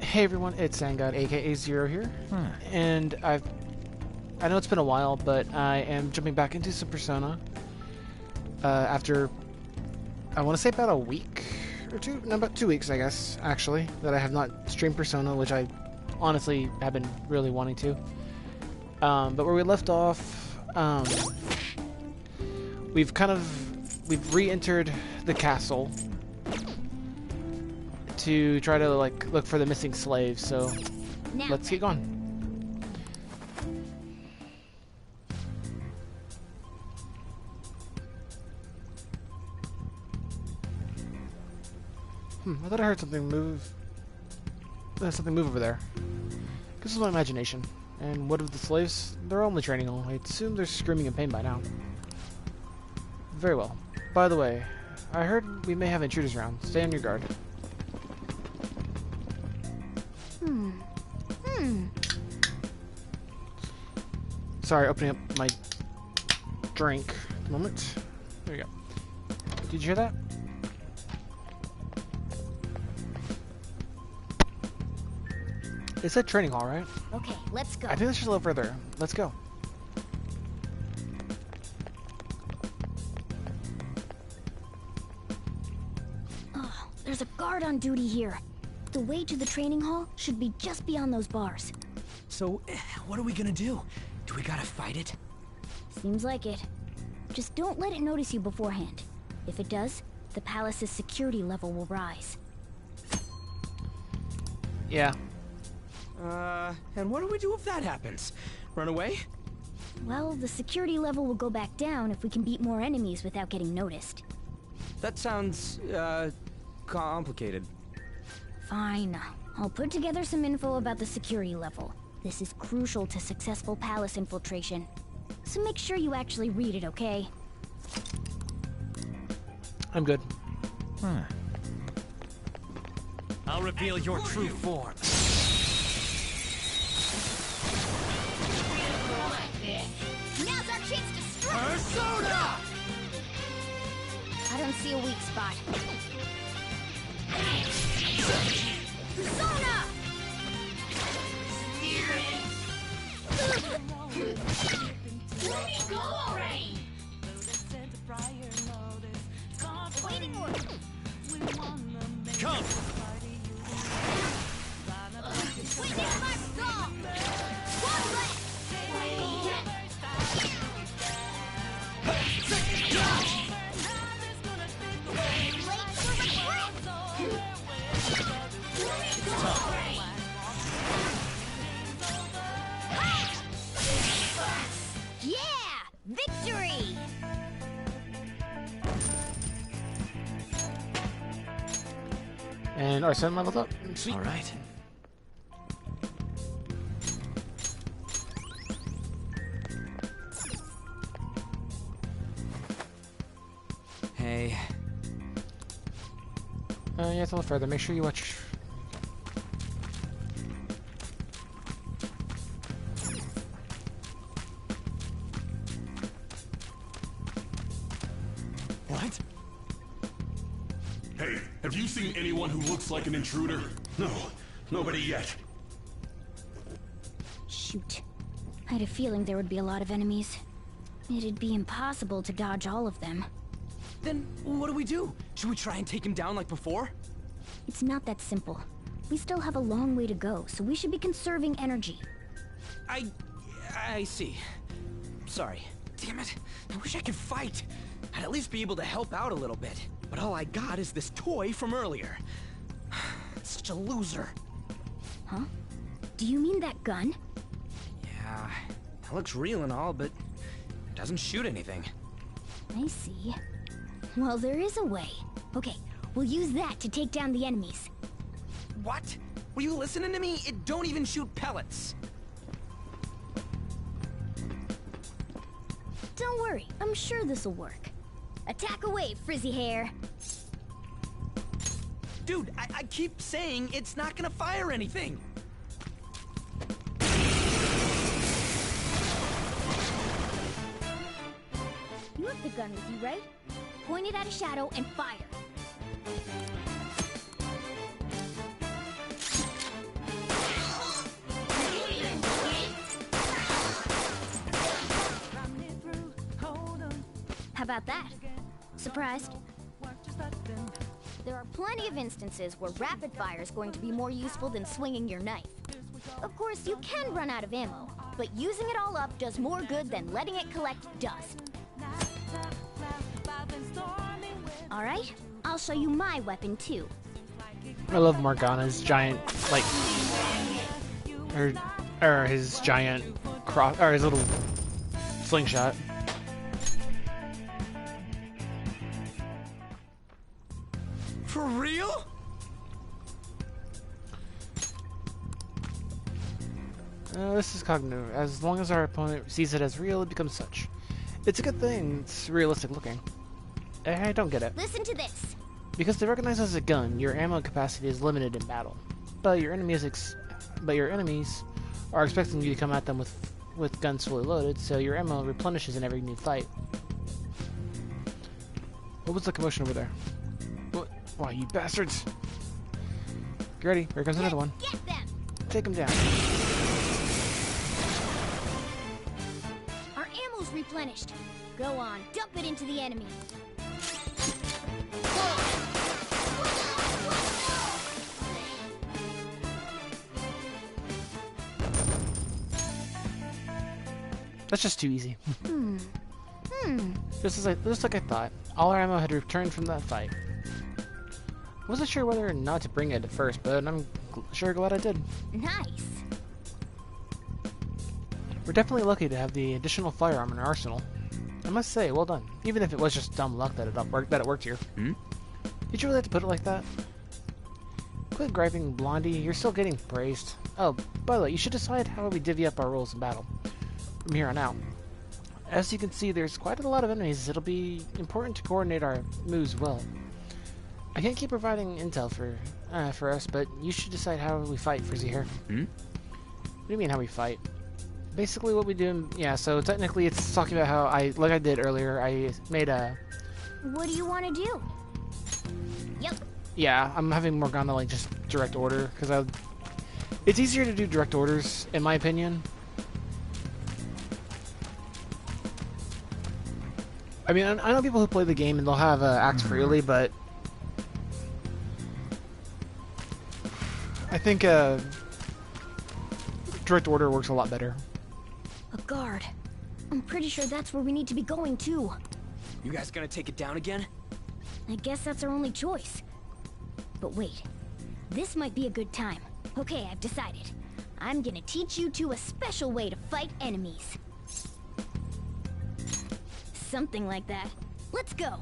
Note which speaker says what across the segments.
Speaker 1: Hey everyone, it's Sangod, aka Zero here, and I know it's been a while, but I am jumping back into some Persona after, I want to say about a week or two, no, about 2 weeks I guess, actually, that I have not streamed Persona, which I honestly have been really wanting to. But where we left off, we've re-entered the castle to try to look for the missing slaves, so let's get going. I thought I heard something move. There's something move over there. This is my imagination. And what of the slaves? They're only training all. I assume they're screaming in pain by now. Very well. By the way, I heard we may have intruders around. Stay on your guard. Sorry, opening up my drink. A moment. There we go. Did you hear that? It said training hall, right?
Speaker 2: Okay, let's go.
Speaker 1: I think that's just a little further. Let's go.
Speaker 2: Oh, there's a guard on duty here. The way to the training hall should be just beyond those bars.
Speaker 3: So, what are we gonna do? Do we gotta fight it?
Speaker 2: Seems like it. Just don't let it notice you beforehand. If it does, the palace's security level will rise.
Speaker 1: Yeah.
Speaker 3: And what do we do if that happens? Run away?
Speaker 2: Well, the security level will go back down if we can beat more enemies without getting noticed.
Speaker 3: That sounds, complicated.
Speaker 2: Fine. I'll put together some info about the security level. This is crucial to successful palace infiltration. So make sure you actually read it, okay?
Speaker 1: I'm good.
Speaker 4: I'll reveal your true form.
Speaker 2: Now's our chance to strike!
Speaker 4: Persona!
Speaker 2: I don't see a weak spot. Persona! Let me go already! Waiting order!
Speaker 4: Come!
Speaker 2: Witness my song! One left! Late for retreat! Yeah! Victory!
Speaker 1: And our son leveled up. Sweet.
Speaker 4: All right.
Speaker 3: Hey.
Speaker 1: Yeah, it's a little further. Make sure you watch.
Speaker 4: What?
Speaker 5: Hey, have you seen anyone who looks like an intruder? No, nobody yet.
Speaker 2: Shoot. I had a feeling there would be a lot of enemies. It'd be impossible to dodge all of them.
Speaker 3: Then, what do we do? Should we try and take him down like before?
Speaker 2: It's not that simple. We still have a long way to go, so we should be conserving energy.
Speaker 3: I see. Sorry. Damn it. I wish I could fight. I'd at least be able to help out a little bit. But all I got is this toy from earlier. Such a loser.
Speaker 2: Huh? Do you mean that gun?
Speaker 3: Yeah, that looks real and all, but it doesn't shoot anything.
Speaker 2: I see. Well, there is a way. Okay, we'll use that to take down the enemies.
Speaker 3: What? Were you listening to me? It don't even shoot pellets.
Speaker 2: Don't worry, I'm sure this'll work. Attack away, frizzy hair.
Speaker 3: Dude, I keep saying it's not gonna fire anything.
Speaker 2: You have the gun with you, right? Point it at a shadow and fire. about that? Surprised? There are plenty of instances where rapid fire is going to be more useful than swinging your knife. Of course, you can run out of ammo, but using it all up does more good than letting it collect dust. Alright, I'll show you my weapon too.
Speaker 1: I love Morgana's giant, like, or his giant cross, or his little slingshot.
Speaker 3: For real?
Speaker 1: This is cognitive. As long as our opponent sees it as real, it becomes such. It's a good thing. It's realistic looking. I don't get it.
Speaker 2: Listen to this.
Speaker 1: Because they recognize it as a gun, your ammo capacity is limited in battle. But your enemies are expecting you to come at them with guns fully loaded, so your ammo replenishes in every new fight. What was the commotion over there? What? Why, you bastards! Get ready, here comes another one.
Speaker 2: Get them!
Speaker 1: Take him down.
Speaker 2: Our ammo's replenished. Go on, dump it into the enemy.
Speaker 1: That's just too easy. Just like I thought. All our ammo had returned from that fight. Wasn't sure whether or not to bring it at first, but I'm sure glad I did.
Speaker 2: Nice.
Speaker 1: We're definitely lucky to have the additional firearm in our arsenal. I must say, well done. Even if it was just dumb luck that it worked here. Did you really have to put it like that? Quit griping, Blondie. You're still getting praised. Oh, by the way, you should decide how we divvy up our roles in battle from here on out. As you can see, there's quite a lot of enemies. It'll be important to coordinate our moves well. I can't keep providing intel for us, but you should decide how we fight, Frizzy here. What do you mean how we fight? Basically what we do, yeah, so technically it's talking about how like I did earlier, I made a...
Speaker 2: What do you want to do? Yep.
Speaker 1: Yeah, I'm having Morgana like just direct order, because it's easier to do direct orders, in my opinion. I mean, I know people who play the game and they'll have act freely, but I think direct order works a lot better.
Speaker 2: A guard. I'm pretty sure that's where we need to be going too.
Speaker 3: You guys gonna take it down again?
Speaker 2: I guess that's our only choice. But wait, this might be a good time. Okay, I've decided. I'm gonna teach you two a special way to fight enemies. Something like that. Let's go.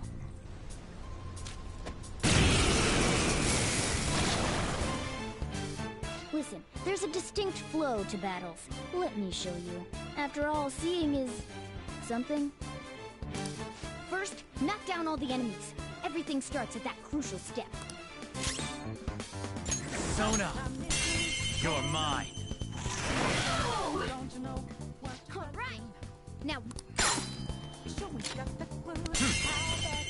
Speaker 2: Listen, there's a distinct flow to battles. Let me show you. After all, seeing is... something. First, knock down all the enemies. Everything starts at that crucial step.
Speaker 4: Sona, you're mine.
Speaker 2: Alright! Now...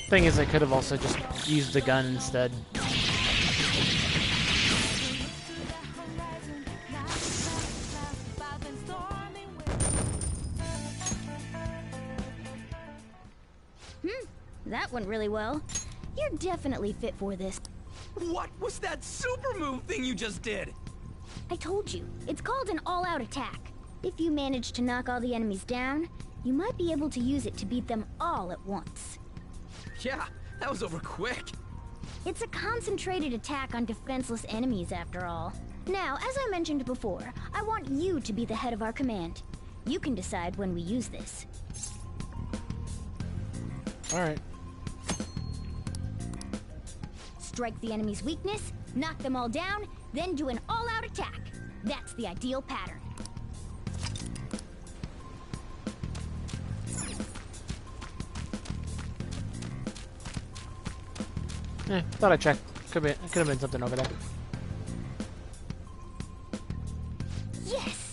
Speaker 1: Thing is, I could have also just used the gun instead.
Speaker 2: That went really well. You're definitely fit for this.
Speaker 3: What was that super move thing you just did?
Speaker 2: I told you, it's called an all-out attack. If you manage to knock all the enemies down, you might be able to use it to beat them all at once.
Speaker 3: Yeah, that was over quick.
Speaker 2: It's a concentrated attack on defenseless enemies, after all. Now, as I mentioned before, I want you to be the head of our command. You can decide when we use this.
Speaker 1: Alright.
Speaker 2: Strike the enemy's weakness, knock them all down, then do an all-out attack. That's the ideal pattern.
Speaker 1: Thought I'd check. Could have been something over there.
Speaker 2: Yes!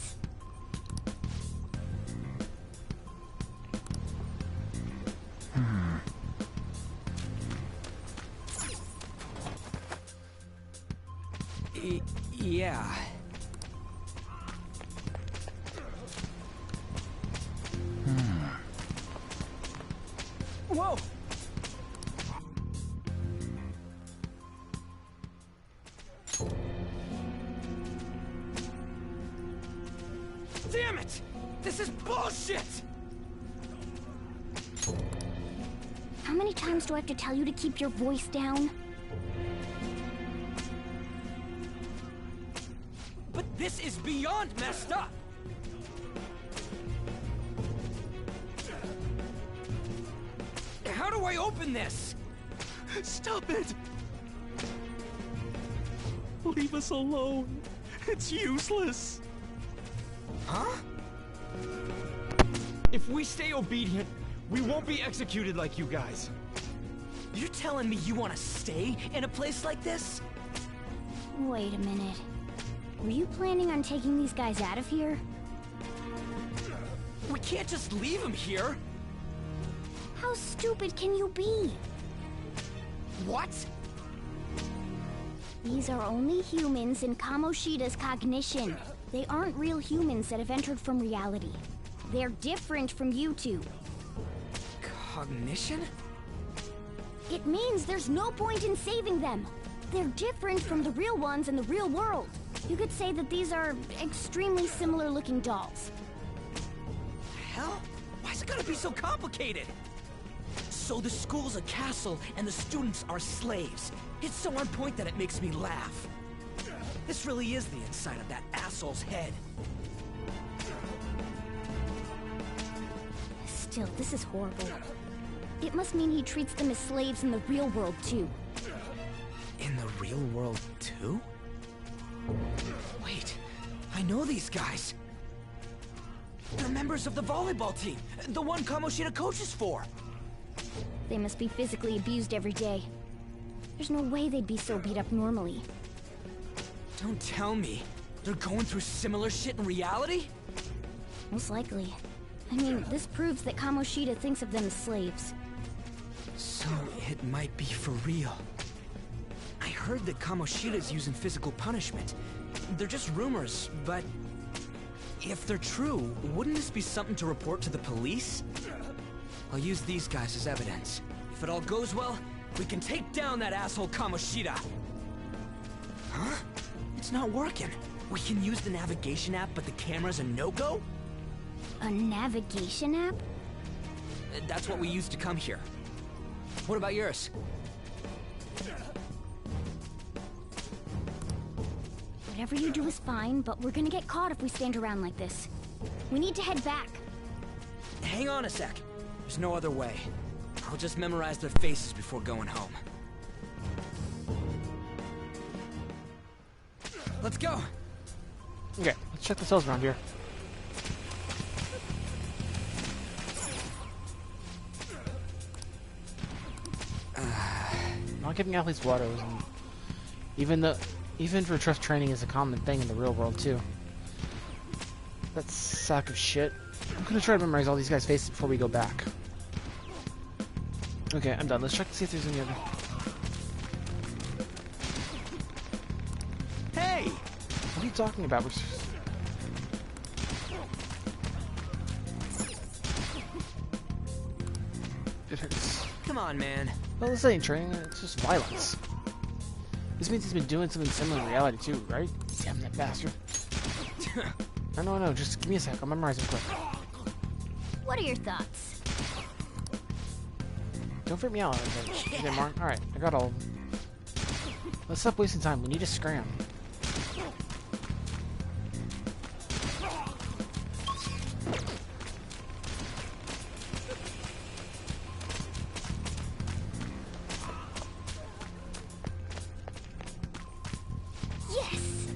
Speaker 3: Yeah. Whoa! Damn it! This is bullshit!
Speaker 2: How many times do I have to tell you to keep your voice down?
Speaker 3: But this is beyond messed up! How do I open this?
Speaker 4: Stop it! Leave us alone. It's useless.
Speaker 3: Huh?
Speaker 4: If we stay obedient, we won't be executed like you guys.
Speaker 3: You're telling me you want to stay in a place like this?
Speaker 2: Wait a minute. Were you planning on taking these guys out of here?
Speaker 3: We can't just leave him here!
Speaker 2: How stupid can you be?
Speaker 3: What?
Speaker 2: These are only humans in Kamoshida's cognition. They aren't real humans that have entered from reality. They're different from you two.
Speaker 3: Cognition?
Speaker 2: It means there's no point in saving them. They're different from the real ones in the real world. You could say that these are extremely similar looking dolls.
Speaker 3: Hell? Why's it gotta be so complicated? So the school's a castle and the students are slaves. It's so on point that it makes me laugh. This really is the inside of that asshole's head.
Speaker 2: Still, this is horrible. It must mean he treats them as slaves in the real world too.
Speaker 3: In the real world, too? Wait, I know these guys. They're members of the volleyball team, the one Kamoshida coaches for.
Speaker 2: They must be physically abused every day. There's no way they'd be so beat up normally.
Speaker 3: Don't tell me they're going through similar shit in reality?
Speaker 2: Most likely. I mean, this proves that Kamoshida thinks of them as slaves.
Speaker 3: So it might be for real. I heard that Kamoshida's using physical punishment. They're just rumors, but if they're true, wouldn't this be something to report to the police? I'll use these guys as evidence. If it all goes well, we can take down that asshole Kamoshida. Huh? It's not working. We can use the navigation app, but the camera's a no-go?
Speaker 2: A navigation app?
Speaker 3: That's what we used to come here. What about yours?
Speaker 2: Whatever you do is fine, but we're gonna get caught if we stand around like this. We need to head back.
Speaker 3: Hang on a sec. There's no other way. I'll just memorize their faces before going home. Let's go!
Speaker 1: Okay, let's check the cells around here. Not giving athletes water isn't... Even for trust training is a common thing in the real world too. That sack of shit. I'm gonna try to memorize all these guys' faces before we go back. Okay, I'm done. Let's check to see if there's any other...
Speaker 3: Hey!
Speaker 1: What are you talking about? It hurts.
Speaker 3: Come on, man.
Speaker 1: Well, this ain't training, it's just violence. This means he's been doing something similar in reality too, right? Damn that bastard. I know, just give me a sec, I'll memorize him quick.
Speaker 2: What are your thoughts?
Speaker 1: Don't freak me out. Okay, Mark. Alright, I got all of them. Let's stop wasting time, we need to scram.
Speaker 2: Yes!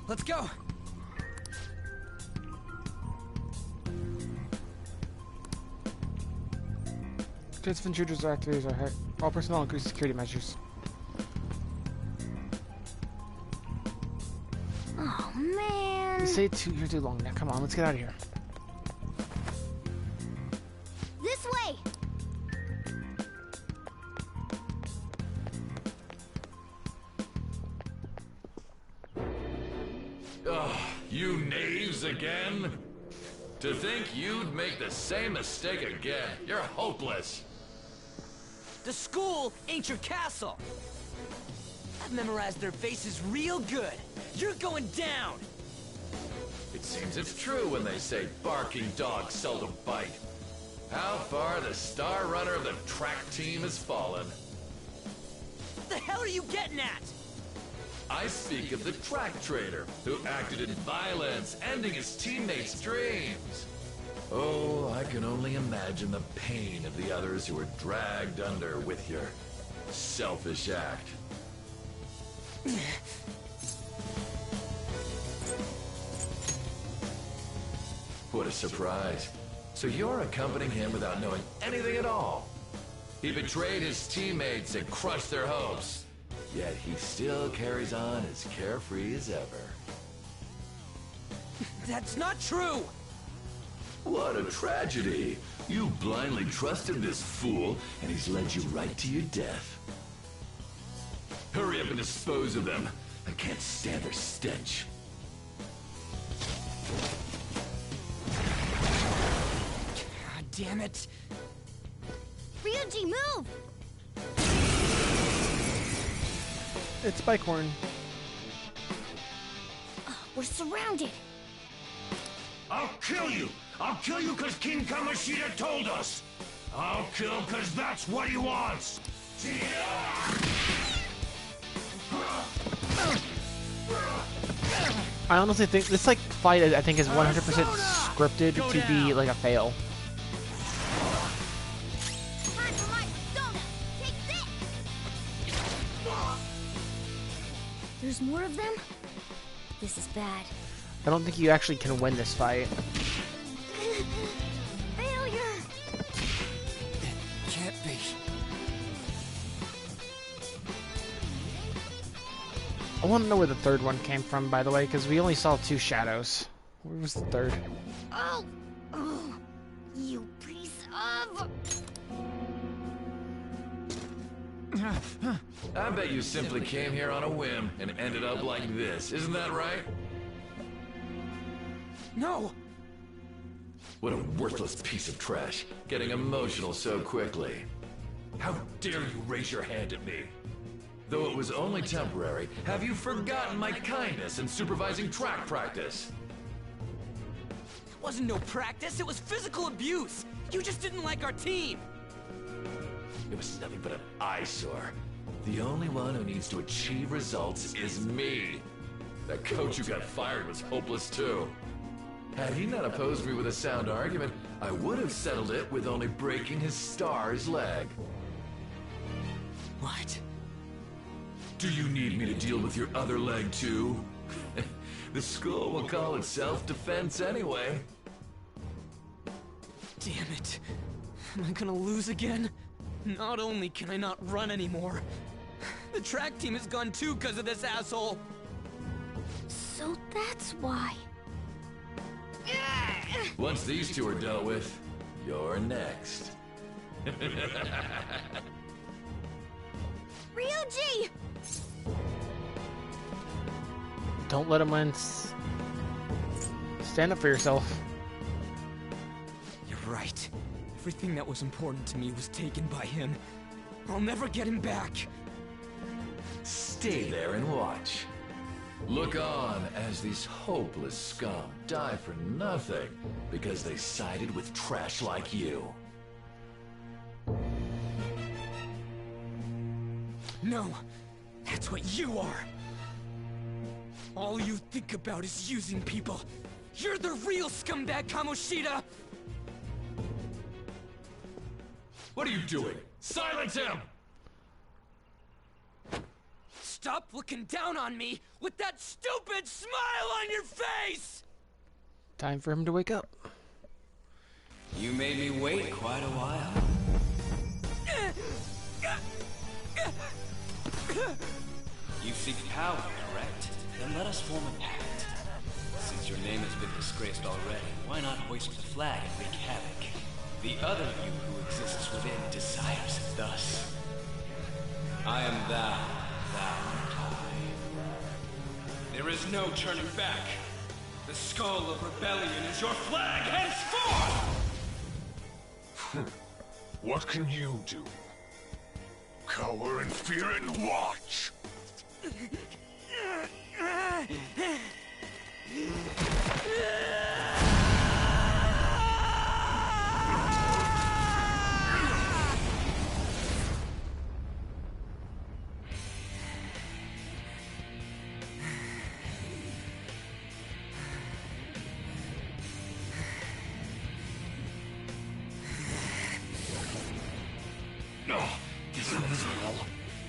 Speaker 3: Let's go!
Speaker 1: Chance of intruders or activators are high. All personnel increase security measures.
Speaker 2: Oh, man.
Speaker 1: You say you're too long now. Come on, let's get out of here.
Speaker 2: This way!
Speaker 6: You knaves again? To think you'd make the same mistake again. You're hopeless.
Speaker 3: The school ain't your castle. I've memorized their faces real good. You're going down.
Speaker 6: It seems it's true when they say barking dogs seldom bite. How far the star runner of the track team has fallen.
Speaker 3: What the hell are you getting at?
Speaker 6: I speak of the track trader who acted in violence, ending his teammates' dreams. Oh, I can only imagine the pain of the others who were dragged under with your selfish act. What a surprise. So you're accompanying him without knowing anything at all. He betrayed his teammates and crushed their hopes. Yet he still carries on as carefree as ever.
Speaker 3: That's not true!
Speaker 6: What a tragedy. You blindly trusted this fool, and he's led you right to your death. Hurry up and dispose of them. I can't stand their stench.
Speaker 3: God damn it.
Speaker 2: Ryuji, move!
Speaker 1: It's Bicorn.
Speaker 2: We're surrounded.
Speaker 5: I'll kill you! I'll kill you because King Kamoshida told us! I'll kill because that's what he wants!
Speaker 1: I honestly think this fight I think is 100% scripted to be like a fail.
Speaker 2: Time for my persona. Take this! There's more of them? This is bad.
Speaker 1: I don't think you actually can win this fight.
Speaker 2: Failure!
Speaker 3: Can't be.
Speaker 1: I want to know where the third one came from, by the way, because we only saw 2 shadows. Where was the third?
Speaker 2: Oh! Oh! You piece of...
Speaker 6: I bet you simply came here on a whim and ended up like this. Isn't that right?
Speaker 3: No!
Speaker 6: What a worthless piece of trash, getting emotional so quickly. How dare you raise your hand at me? Though it was only temporary, have you forgotten my kindness in supervising track practice?
Speaker 3: It wasn't no practice, it was physical abuse! You just didn't like our team!
Speaker 6: It was nothing but an eyesore. The only one who needs to achieve results is me. That coach who got fired was hopeless too. Had he not opposed me with a sound argument, I would have settled it with only breaking his star's leg.
Speaker 3: What?
Speaker 6: Do you need me to deal with your other leg too? The school will call it self-defense anyway.
Speaker 3: Damn it. Am I gonna lose again? Not only can I not run anymore, the track team is gone too because of this asshole.
Speaker 2: So that's why.
Speaker 6: Once these two are dealt with, you're next.
Speaker 2: Ryuji!
Speaker 1: Don't let him win. Stand up for yourself.
Speaker 3: You're right. Everything that was important to me was taken by him. I'll never get him back.
Speaker 6: Stay there and watch. Look on as these hopeless scum die for nothing because they sided with trash like you.
Speaker 3: No, that's what you are. All you think about is using people. You're the real scumbag, Kamoshida!
Speaker 6: What are you doing? Silence him!
Speaker 3: Stop looking down on me with that stupid smile on your face!
Speaker 1: Time for him to wake up.
Speaker 7: You made me wait quite a while. You seek power, correct? Then let us form a pact. Since your name has been disgraced already, why not hoist the flag and wreak havoc? The other you who exists within desires it thus. I am thou, thou art I. There is no turning back. The skull of rebellion is your flag henceforth!
Speaker 5: What can you do? Cower in fear and watch!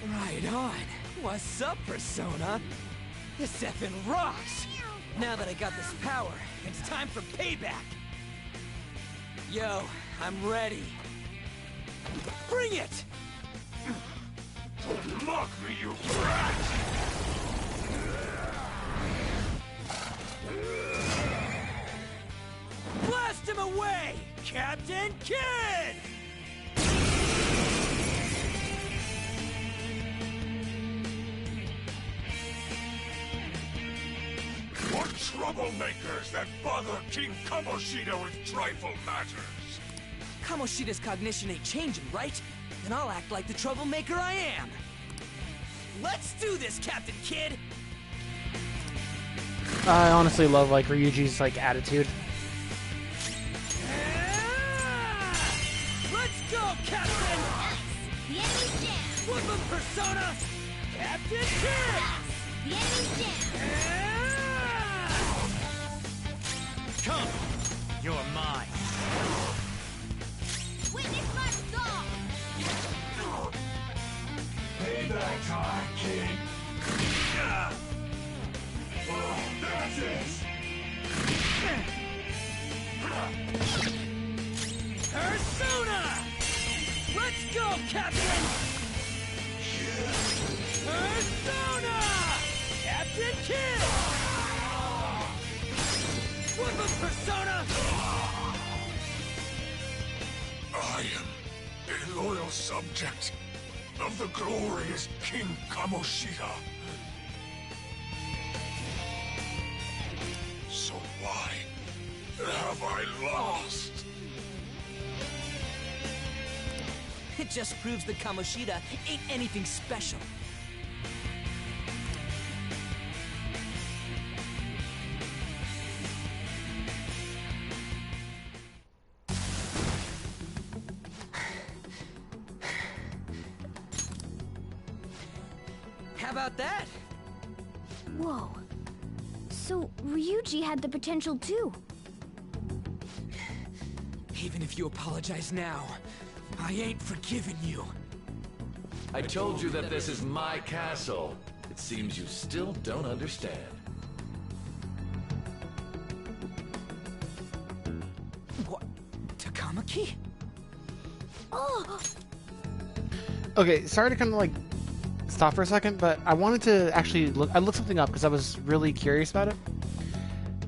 Speaker 3: Right on. What's up, Persona? This effing rocks! Now that I got this power, it's time for payback! Yo, I'm ready. Bring it!
Speaker 5: Mock me, you brat!
Speaker 3: Blast him away, Captain Kidd!
Speaker 5: What troublemakers that bother King Kamoshida with trifle matters?
Speaker 3: Kamoshida's cognition ain't changing, right? Then I'll act like the troublemaker I am. Let's do this, Captain Kidd!
Speaker 1: I honestly love like Ryuji's like attitude.
Speaker 3: Let's go, Captain!
Speaker 2: The enemy's down.
Speaker 3: Whoop him, Persona! Captain Kidd!
Speaker 2: The enemy's down.
Speaker 4: Come! You're mine.
Speaker 2: Witness my resolve.
Speaker 5: Payback time, King! Oh, that's it!
Speaker 3: Persona! Let's go, Captain! Persona! Captain Kidd! Whoop him, Persona!
Speaker 5: I am a loyal subject of the glorious King Kamoshida. So why have I lost?
Speaker 3: It just proves that Kamoshida ain't anything special. How about that?
Speaker 2: Whoa. So Ryuji had the potential too.
Speaker 3: Even if you apologize now, I ain't forgiving you.
Speaker 6: I told you that this is my castle. It seems you still don't understand.
Speaker 3: What? Takamaki?
Speaker 2: Oh,
Speaker 1: Okay, sorry to kind of like stop for a second, but I wanted to actually look. I looked something up because I was really curious about it.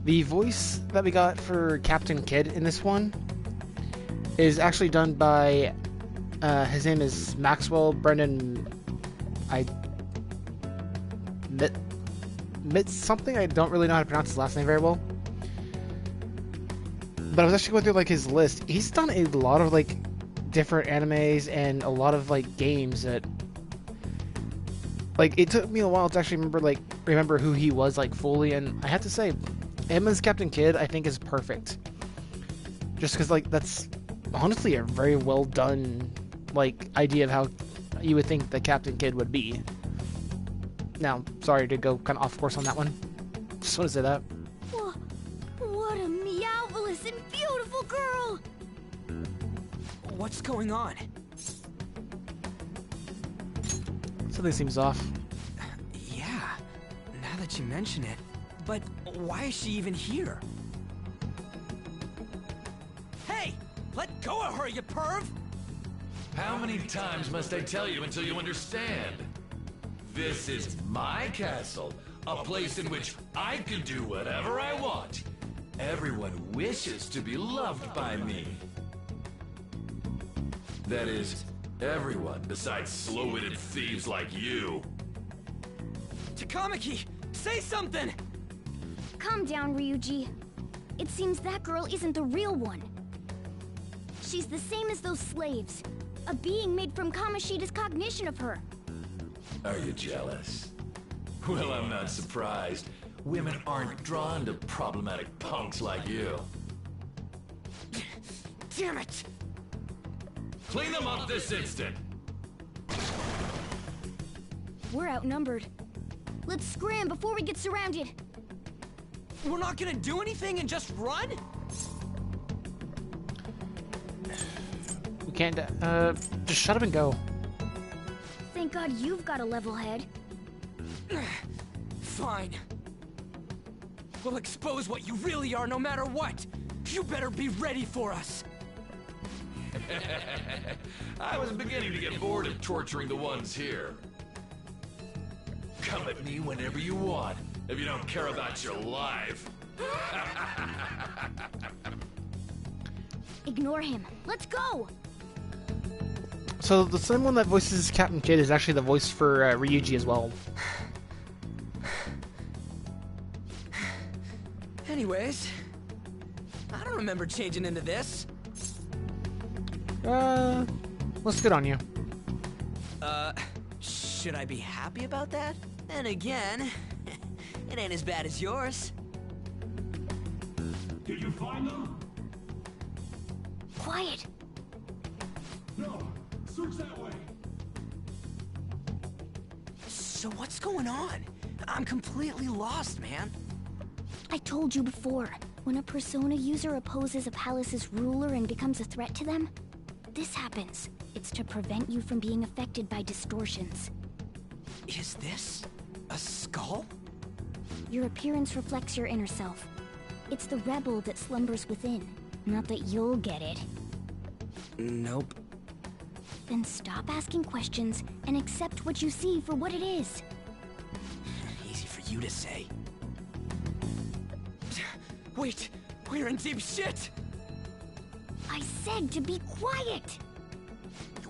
Speaker 1: The voice that we got for Captain Kidd in this one is actually done by. His name is Maxwell Brendan. Mit something. I don't really know how to pronounce his last name very well. But I was actually going through like his list. He's done a lot of like different animes and a lot of like games that. Like, it took me a while to actually remember who he was, like, fully, and I have to say, him as Captain Kidd, I think, is perfect. Just because, like, that's honestly a very well done, like, idea of how you would think the Captain Kidd would be. Now, sorry to go kind of off course on that one. Just want to say that.
Speaker 2: what a meowvelous and beautiful girl!
Speaker 3: What's going on?
Speaker 1: Something seems off.
Speaker 3: Yeah, now that you mention it. But why is she even here? Hey! Let go of her, you perv!
Speaker 6: How many times must I tell you until you understand? This is my castle, a place in which I can do whatever I want. Everyone wishes to be loved by me. That is, everyone besides slow-witted thieves like you.
Speaker 3: Takamaki, say something!
Speaker 2: Calm down, Ryuji. It seems that girl isn't the real one. She's the same as those slaves. A being made from Kamoshida's cognition of her.
Speaker 6: Are you jealous? Well, I'm not surprised. Women aren't drawn to problematic punks like you.
Speaker 3: Damn it!
Speaker 6: Clean them up this instant!
Speaker 2: We're outnumbered. Let's scram before we get surrounded.
Speaker 3: We're not gonna do anything and just run?
Speaker 1: We can't, just shut up and go.
Speaker 2: Thank God you've got a level head.
Speaker 3: Fine. We'll expose what you really are no matter what. You better be ready for us.
Speaker 6: I was beginning to get bored of torturing the ones here. Come at me whenever you want, if you don't care about your life.
Speaker 2: Ignore him. Let's go!
Speaker 1: So the same one that voices Captain Kidd is actually the voice for Ryuji as well.
Speaker 3: Anyways, I don't remember changing into this.
Speaker 1: Looks good on you.
Speaker 3: Should I be happy about that? And again, it ain't as bad as yours.
Speaker 5: Did you find them?
Speaker 2: Quiet.
Speaker 5: No. Search that way.
Speaker 3: So what's going on? I'm completely lost, man.
Speaker 2: I told you before, when a Persona user opposes a palace's ruler and becomes a threat to them, this happens. It's to prevent you from being affected by distortions.
Speaker 3: Is this a skull?
Speaker 2: Your appearance reflects your inner self. It's the rebel that slumbers within. Not that you'll get it.
Speaker 3: Nope.
Speaker 2: Then stop asking questions and accept what you see for what it is.
Speaker 3: Easy for you to say. Wait, we're in deep shit!
Speaker 2: I said to be quiet!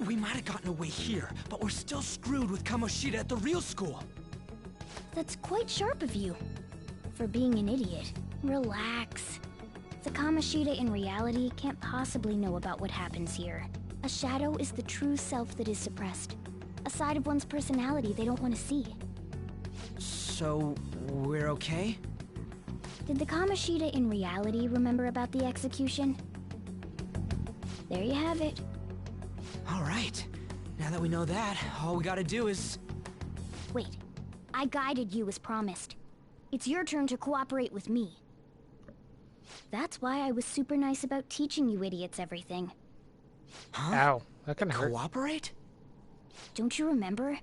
Speaker 3: We might have gotten away here, but we're still screwed with Kamoshida at the real school.
Speaker 2: That's quite sharp of you. For being an idiot. Relax. The Kamoshida in reality can't possibly know about what happens here. A shadow is the true self that is suppressed. A side of one's personality they don't want to see.
Speaker 3: So, we're okay?
Speaker 2: Did the Kamoshida in reality remember about the execution? There you have it.
Speaker 3: Alright. Now that we know that, all we gotta do is...
Speaker 2: Wait. I guided you as promised. It's your turn to cooperate with me. That's why I was super nice about teaching you idiots everything.
Speaker 3: Huh?
Speaker 1: Ow, that can hurt.
Speaker 3: Cooperate?
Speaker 2: Don't you remember?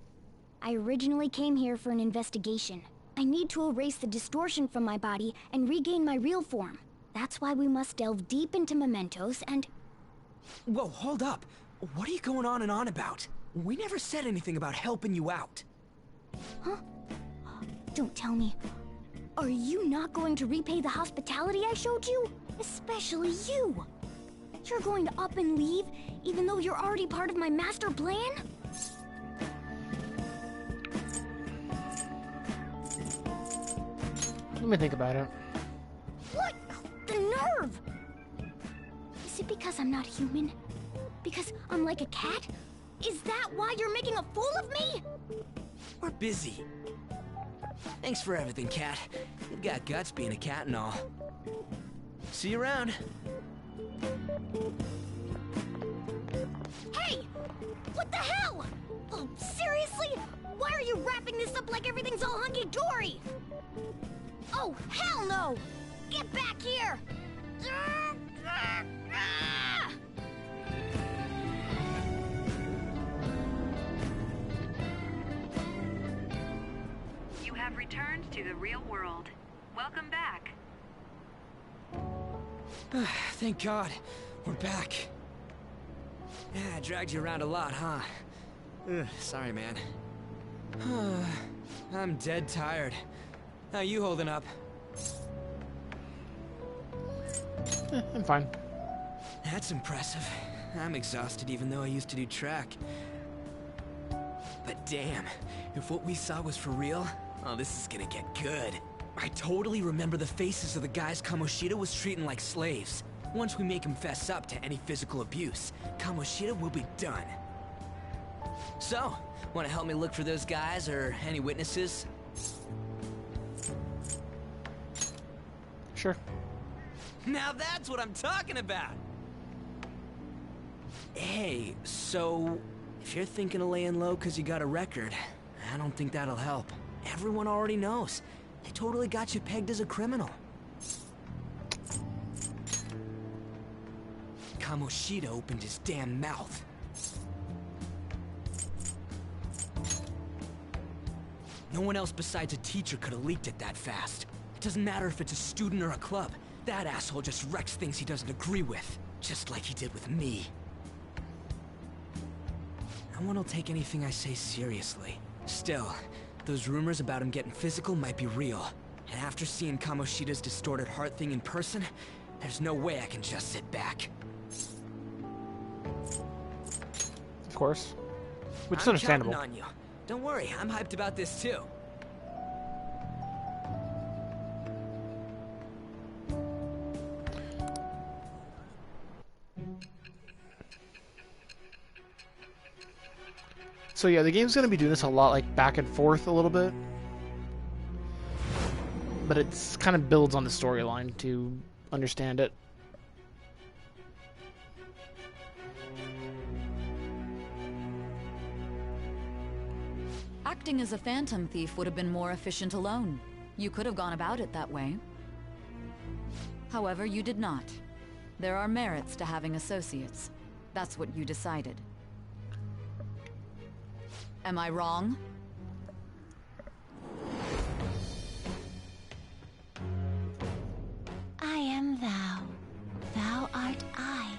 Speaker 2: I originally came here for an investigation. I need to erase the distortion from my body and regain my real form. That's why we must delve deep into mementos and...
Speaker 3: Whoa, hold up. What are you going on and on about? We never said anything about helping you out.
Speaker 2: Huh? Don't tell me. Are you not going to repay the hospitality I showed you? Especially you! You're going to up and leave, even though you're already part of my master plan?
Speaker 1: Let me think about it.
Speaker 2: What? The nerve! Is it because I'm not human? Because I'm like a cat? Is that why you're making a fool of me?
Speaker 3: We're busy. Thanks for everything, Cat. You've got guts being a cat and all. See you around.
Speaker 2: Hey! What the hell? Oh, seriously? Why are you wrapping this up like everything's all hunky-dory? Oh, hell no! Get back here!
Speaker 8: You have returned to the real world. Welcome back.
Speaker 3: Thank God. We're back. Yeah, I dragged you around a lot, huh? Sorry, man. I'm dead tired. How you holding up?
Speaker 1: I'm fine.
Speaker 3: That's impressive. I'm exhausted even though I used to do track. But damn, if what we saw was for real, oh, this is gonna get good. I totally remember the faces of the guys Kamoshida was treating like slaves. Once we make him fess up to any physical abuse, Kamoshida will be done. So, want to help me look for those guys or any witnesses?
Speaker 1: Sure.
Speaker 3: Now that's what I'm talking about! Hey, so if you're thinking of laying low because you got a record, I don't think that'll help. Everyone already knows. They totally got you pegged as a criminal. Kamoshida opened his damn mouth. No one else besides a teacher could have leaked it that fast. It doesn't matter if it's a student or a club. That asshole just wrecks things he doesn't agree with. Just like he did with me. No one will take anything I say seriously. Still, those rumors about him getting physical might be real. And after seeing Kamoshida's distorted heart thing in person, there's no way I can just sit back.
Speaker 1: Of course. Which is
Speaker 3: I'm
Speaker 1: understandable.
Speaker 3: counting on you. Don't worry, I'm hyped about this too.
Speaker 1: So yeah, the game's going to be doing this a lot, like back and forth a little bit. But it's kind of builds on the storyline to understand it.
Speaker 9: Acting as a phantom thief would have been more efficient alone. You could have gone about it that way. However, you did not. There are merits to having associates. That's what you decided. Am I wrong?
Speaker 10: I am thou. Thou art I.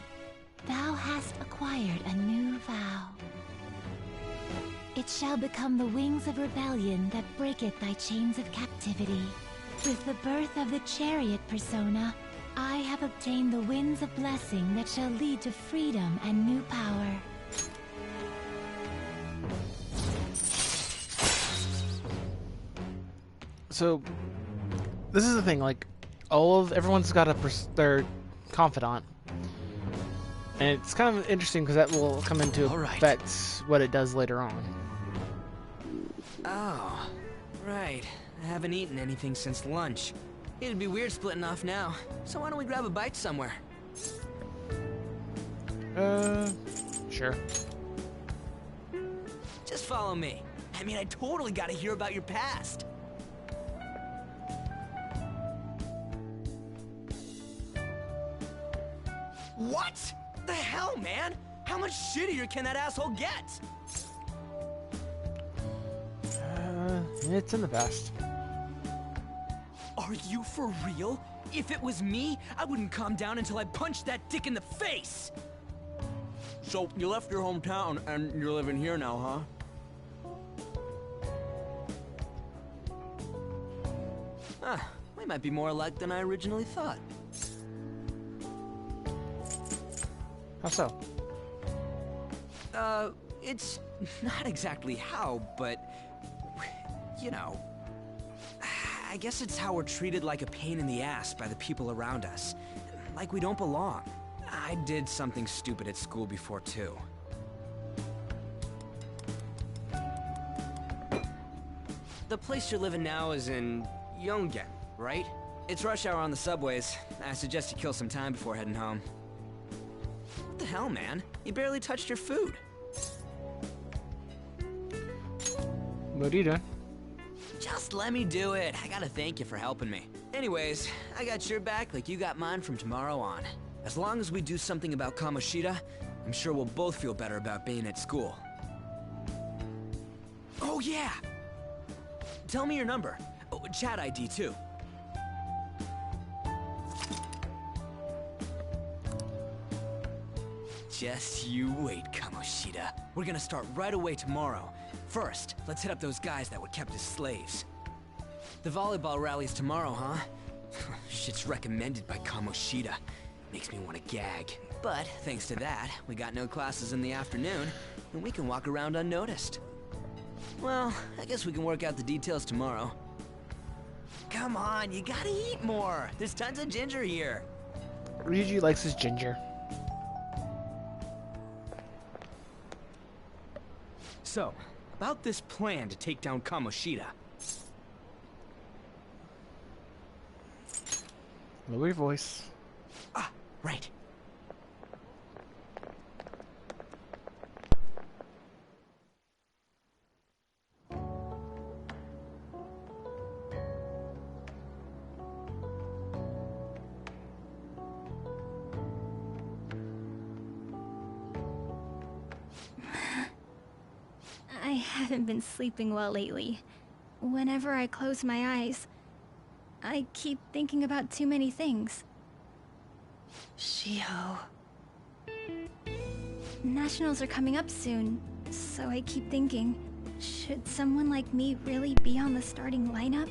Speaker 10: Thou hast acquired a new vow. It shall become the wings of rebellion that breaketh thy chains of captivity. With the birth of the chariot persona, I have obtained the winds of blessing that shall lead to freedom and new power.
Speaker 1: So, this is the thing, like, everyone's got their confidant. And it's kind of interesting because that will come into effect what it does later on.
Speaker 3: Oh, right. I haven't eaten anything since lunch. It'd be weird splitting off now, so why don't we grab a bite somewhere?
Speaker 1: Sure.
Speaker 3: Just follow me. I mean, I totally gotta hear about your past. What? The hell, man? How much shittier can that asshole get?
Speaker 1: It's in the past.
Speaker 3: Are you for real? If it was me, I wouldn't calm down until I punched that dick in the face! So, you left your hometown and you're living here now, huh? We might be more alike than I originally thought.
Speaker 1: How so?
Speaker 3: It's not exactly how, but... you know... I guess it's how we're treated like a pain in the ass by the people around us. Like we don't belong. I did something stupid at school before, too. The place you're living now is in Yongen, right? It's rush hour on the subways. I suggest you kill some time before heading home. What the hell, man? You barely touched your food.
Speaker 1: What are you doing?
Speaker 3: Just let me do it. I gotta thank you for helping me. Anyways, I got your back like you got mine from tomorrow on. As long as we do something about Kamoshida, I'm sure we'll both feel better about being at school. Oh yeah! Tell me your number. Oh, chat ID too. Just you wait, Kamoshida. We're gonna start right away tomorrow. First, let's hit up those guys that were kept as slaves. The volleyball rally's tomorrow, huh? Shit's recommended by Kamoshida. Makes me want to gag. But, thanks to that, we got no classes in the afternoon, and we can walk around unnoticed. Well, I guess we can work out the details tomorrow. come on, you gotta eat more. There's tons of ginger here.
Speaker 1: Ryuji likes his ginger.
Speaker 3: So, about this plan to take down Kamoshida.
Speaker 1: Lower your voice.
Speaker 3: Ah, right.
Speaker 11: I haven't been sleeping well lately. Whenever I close my eyes, I keep thinking about too many things.
Speaker 10: Shiho.
Speaker 11: Nationals are coming up soon, so I keep thinking, should someone like me really be on the starting lineup?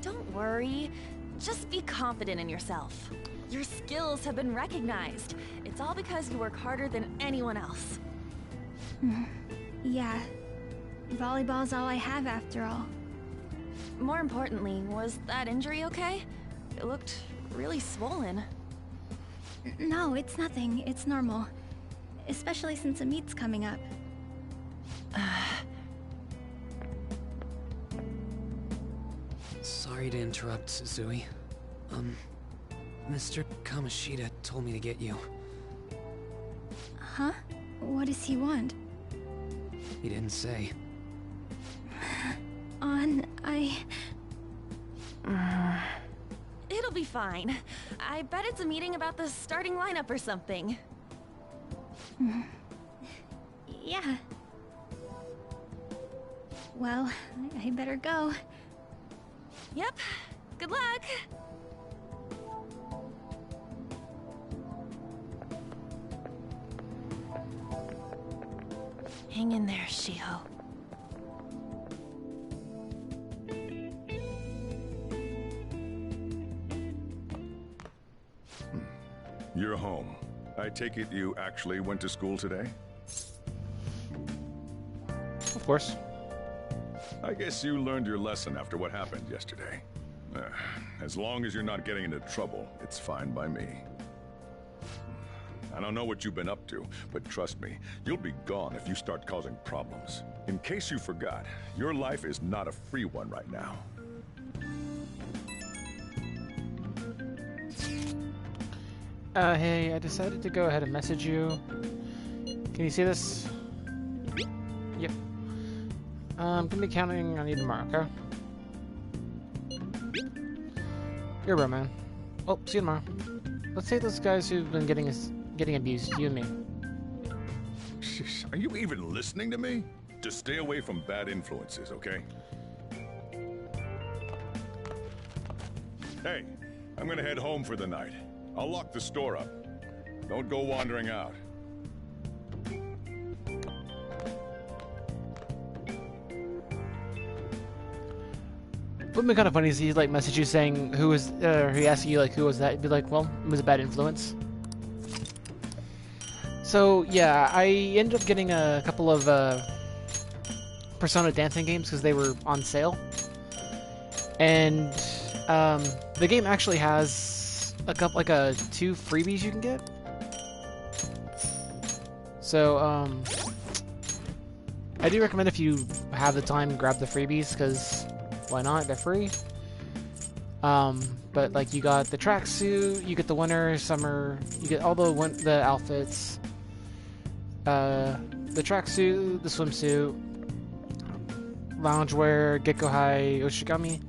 Speaker 12: Don't worry. Just be confident in yourself. Your skills have been recognized. It's all because you work harder than anyone else.
Speaker 11: Yeah. Volleyball's all I have after all.
Speaker 12: More importantly, was that injury okay? It looked really swollen.
Speaker 11: No, it's nothing. It's normal. Especially since a meet's coming up.
Speaker 3: Sorry to interrupt, Suzui. Mr. Kamoshida told me to get you.
Speaker 11: Huh? What does he want?
Speaker 3: He didn't say.
Speaker 12: It'll be fine. I bet it's a meeting about the starting lineup or something.
Speaker 11: Yeah. Well, I better go.
Speaker 12: Yep. Good luck!
Speaker 10: Hang in there, Shiho.
Speaker 13: You're home. I take it you actually went to school today?
Speaker 1: Of course.
Speaker 13: I guess you learned your lesson after what happened yesterday. As long as you're not getting into trouble, it's fine by me. I don't know what you've been up to, but trust me, you'll be gone if you start causing problems. In case you forgot, your life is not a free one right now.
Speaker 1: Hey, I decided to go ahead and message you. Can you see this? Yep. I'm gonna be counting on you tomorrow, okay? You're a bro, man. Oh, see you tomorrow. Let's take those guys who've been getting abused, you and me.
Speaker 13: Are you even listening to me? Just stay away from bad influences, okay? Hey, I'm gonna head home for the night. I'll lock the store up. Don't go wandering out.
Speaker 1: Would've been kind of funny if he like messaged you saying who was, he asked you like who was that? You'd be like, well, it was a bad influence. So yeah, I ended up getting a couple of Persona dancing games because they were on sale, and the game actually has a couple, like two freebies you can get. So I do recommend if you have the time, grab the freebies because why not? They're free. But like you got the tracksuit, you get the winter, summer, you get all the outfits, the tracksuit, the swimsuit, loungewear, Gekohai Oshigami,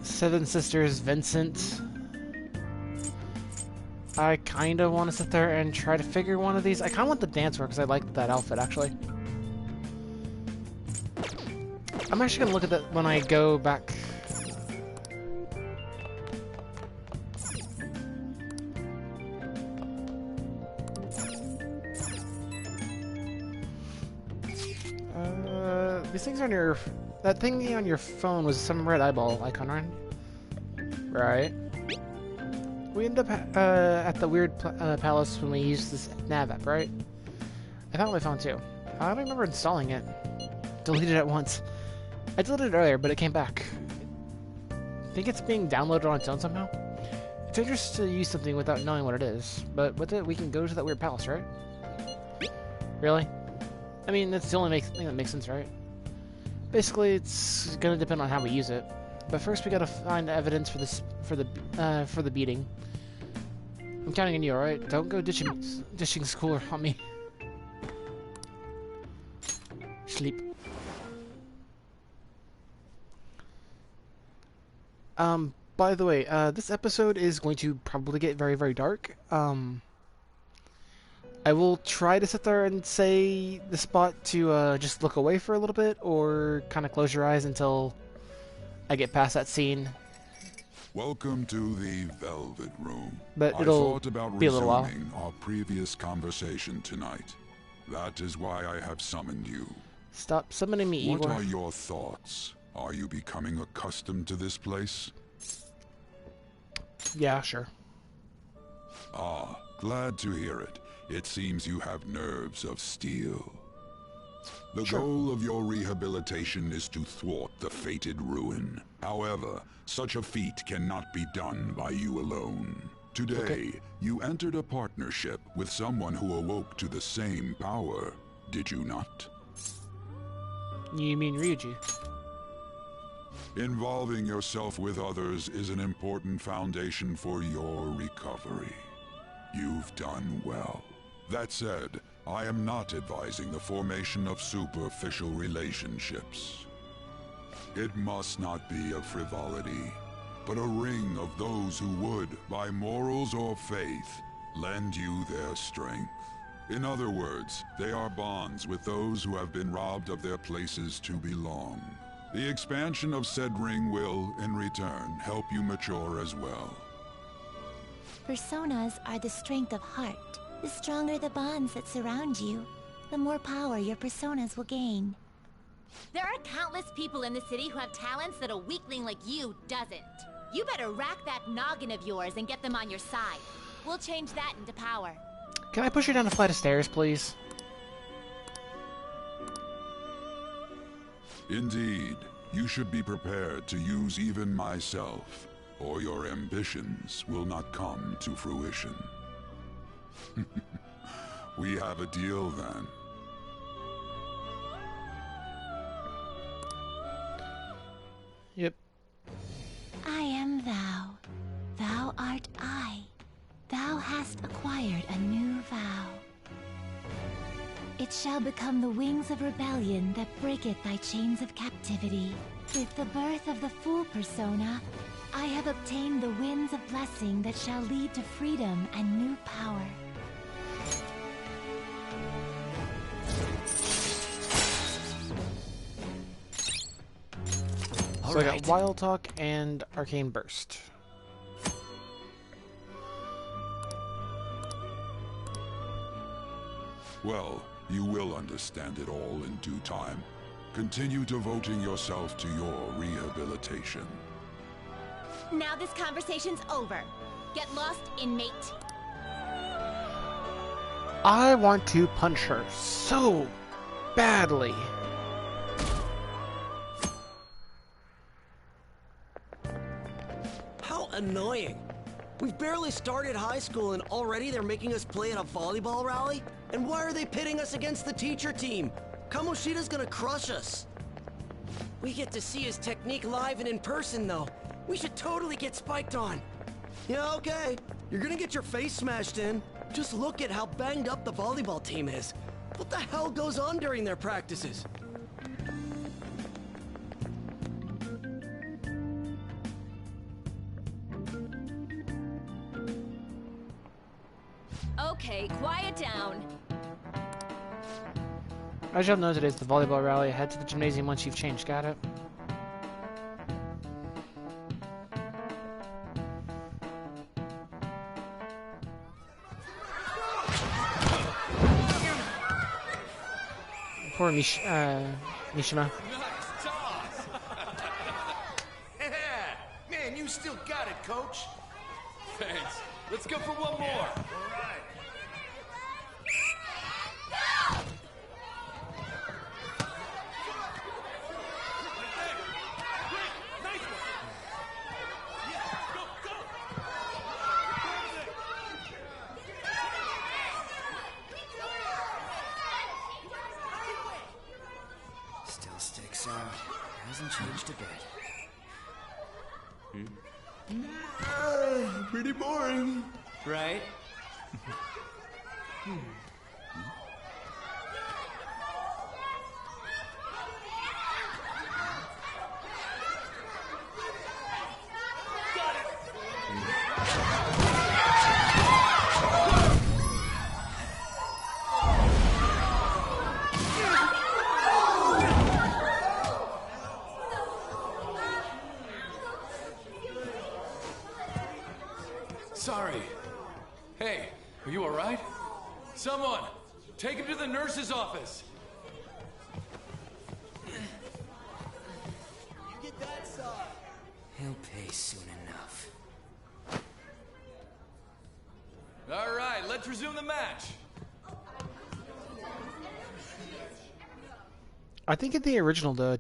Speaker 1: Seven Sisters Vincent. I kind of want to sit there and try to figure one of these. I kind of want the dancewear because I like that outfit actually. I'm actually gonna look at that when I go back. These things are on your... That thing on your phone was some red eyeball icon, right? Right. We ended up at the weird palace when we used this nav app, right? I found my phone too. I don't remember installing it. Deleted it once. I deleted it earlier, but it came back. I think it's being downloaded on its own somehow. It's dangerous to use something without knowing what it is, but with it, we can go to that weird palace, right? Really? I mean, that's the only thing that makes sense, right? Basically, it's gonna depend on how we use it. But first, we gotta find evidence for the beating. I'm counting on you, alright? Don't go dishing school on me. Sleep. By the way, this episode is going to probably get very, very dark. I will try to sit there and say the spot to just look away for a little bit, or kind of close your eyes until I get past that scene.
Speaker 14: Welcome to the Velvet Room.
Speaker 1: But
Speaker 14: I
Speaker 1: it'll
Speaker 14: thought about
Speaker 1: be a little while.
Speaker 14: resuming our previous conversation tonight. That is why I have summoned you.
Speaker 1: Stop summoning me, Igor.
Speaker 14: What are your thoughts? Are you becoming accustomed to this place?
Speaker 1: Yeah, sure.
Speaker 14: Ah, glad to hear it. It seems you have nerves of steel. The goal of your rehabilitation is to thwart the fated ruin. However, such a feat cannot be done by you alone. Today, you entered a partnership with someone who awoke to the same power, did you not?
Speaker 1: You mean Ryuji?
Speaker 14: Involving yourself with others is an important foundation for your recovery. You've done well. That said, I am not advising the formation of superficial relationships. It must not be a frivolity, but a ring of those who would, by morals or faith, lend you their strength. In other words, they are bonds with those who have been robbed of their places to belong. The expansion of said ring will, in return, help you mature as well.
Speaker 10: Personas are the strength of heart. The stronger the bonds that surround you, the more power your personas will gain.
Speaker 15: There are countless people in the city who have talents that a weakling like you doesn't. You better rack that noggin of yours and get them on your side. We'll change that into power.
Speaker 1: Can I push you down a flight of stairs, please?
Speaker 14: Indeed, you should be prepared to use even myself, or your ambitions will not come to fruition. We have a deal then.
Speaker 1: Yep.
Speaker 10: I am thou. Thou art I. Thou hast acquired a new vow. It shall become the wings of rebellion that breaketh thy chains of captivity. With the birth of the Fool persona, I have obtained the winds of blessing that shall lead to freedom and new power.
Speaker 1: So I got Wild Talk and Arcane Burst.
Speaker 14: Well, you will understand it all in due time. Continue devoting yourself to your rehabilitation.
Speaker 15: Now this conversation's over. Get lost, inmate.
Speaker 1: I want to punch her so badly.
Speaker 16: How annoying. We've barely started high school and already they're making us play at a volleyball rally? And why are they pitting us against the teacher team? Kamoshida's gonna crush us. We get to see his technique live and in person, though. We should totally get spiked on. Yeah, okay. You're gonna get your face smashed in. Just look at how banged up the volleyball team is. What the hell goes on during their practices?
Speaker 15: Okay, quiet down.
Speaker 1: As y'all know, today's the volleyball rally. Head to the gymnasium once you've changed. Got it? Poor Mishima.
Speaker 5: Nice toss! Yeah! Man, you still got it, coach.
Speaker 6: Thanks. Let's go for one more.
Speaker 3: checks out. Hasn't changed a bit.
Speaker 7: Pretty boring.
Speaker 3: Right?
Speaker 6: Sorry. Hey, are you alright? Someone, take him to the nurse's office.
Speaker 3: Get that side. He'll pay soon enough.
Speaker 6: Alright, let's resume the match.
Speaker 1: I think in the original, though,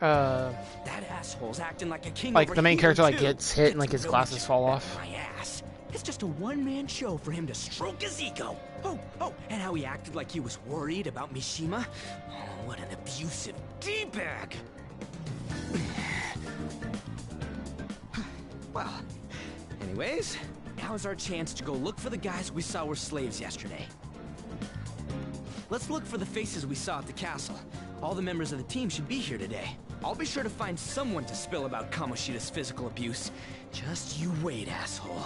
Speaker 3: That asshole's acting like a king.
Speaker 1: like
Speaker 3: over
Speaker 1: the main
Speaker 3: here,
Speaker 1: character like
Speaker 3: too.
Speaker 1: gets hit and like his
Speaker 3: No
Speaker 1: glasses fall
Speaker 3: respect
Speaker 1: off.
Speaker 3: My ass. It's just a one-man show for him to stroke his ego. Oh, and how he acted like he was worried about Mishima. Oh, what an abusive D-bag. Well, anyways, now's our chance to go look for the guys we saw were slaves yesterday. Let's look for the faces we saw at the castle. All the members of the team should be here today. I'll be sure to find someone to spill about Kamoshida's physical abuse. Just you wait, asshole.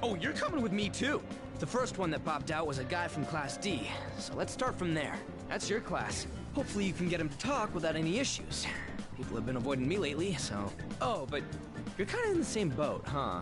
Speaker 3: Oh, you're coming with me too. The first one that popped out was a guy from Class D, so let's start from there. That's your class. Hopefully you can get him to talk without any issues. People have been avoiding me lately, so... Oh, but you're kind of in the same boat, huh?